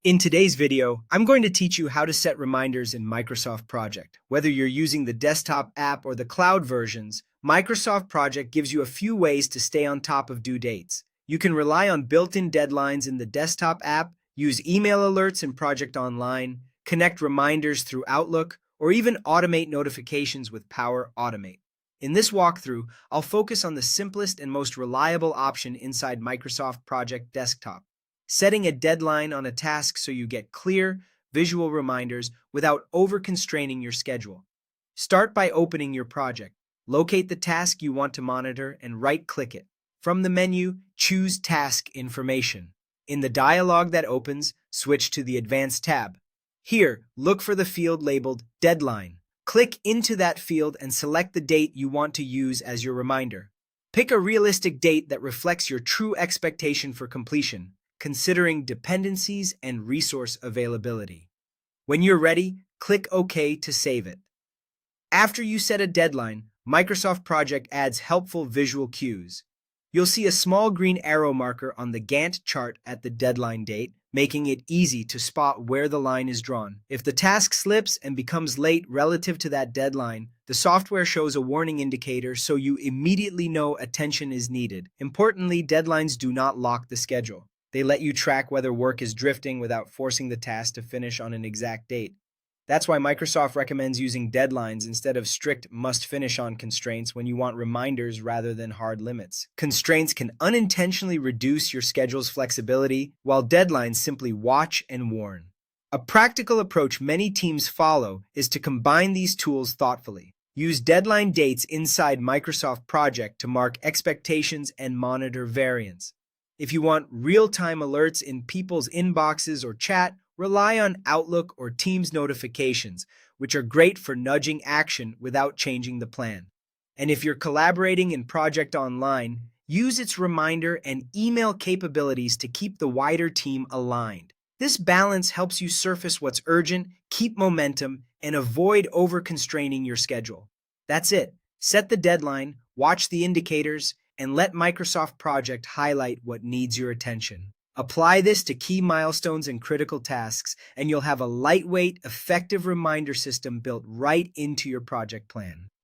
In today's video, I'm going to teach you how to set reminders in Microsoft Project. Whether you're using the desktop app or the cloud versions, Microsoft Project gives you a few ways to stay on top of due dates. You can rely on built-in deadlines in the desktop app, use email alerts in Project Online, connect reminders through Outlook, or even automate notifications with Power Automate. In this walkthrough, I'll focus on the simplest and most reliable option inside Microsoft Project Desktop: setting a deadline on a task so you get clear, visual reminders without over-constraining your schedule. Start by opening your project. Locate the task you want to monitor and right-click it. From the menu, choose Task Information. In the dialog that opens, switch to the Advanced tab. Here, look for the field labeled Deadline. Click into that field and select the date you want to use as your reminder. Pick a realistic date that reflects your true expectation for completion, considering dependencies and resource availability. When you're ready, click OK to save it. After you set a deadline, Microsoft Project adds helpful visual cues. You'll see a small green arrow marker on the Gantt chart at the deadline date, making it easy to spot where the line is drawn. If the task slips and becomes late relative to that deadline, the software shows a warning indicator so you immediately know attention is needed. Importantly, deadlines do not lock the schedule. They let you track whether work is drifting without forcing the task to finish on an exact date. That's why Microsoft recommends using deadlines instead of strict must-finish-on constraints when you want reminders rather than hard limits. Constraints can unintentionally reduce your schedule's flexibility, while deadlines simply watch and warn. A practical approach many teams follow is to combine these tools thoughtfully. Use deadline dates inside Microsoft Project to mark expectations and monitor variance. If you want real-time alerts in people's inboxes or chat, rely on Outlook or Teams notifications, which are great for nudging action without changing the plan. And if you're collaborating in Project Online, use its reminder and email capabilities to keep the wider team aligned. This balance helps you surface what's urgent, keep momentum, and avoid over-constraining your schedule. That's it. Set the deadline, watch the indicators, and let Microsoft Project highlight what needs your attention. Apply this to key milestones and critical tasks, and you'll have a lightweight, effective reminder system built right into your project plan.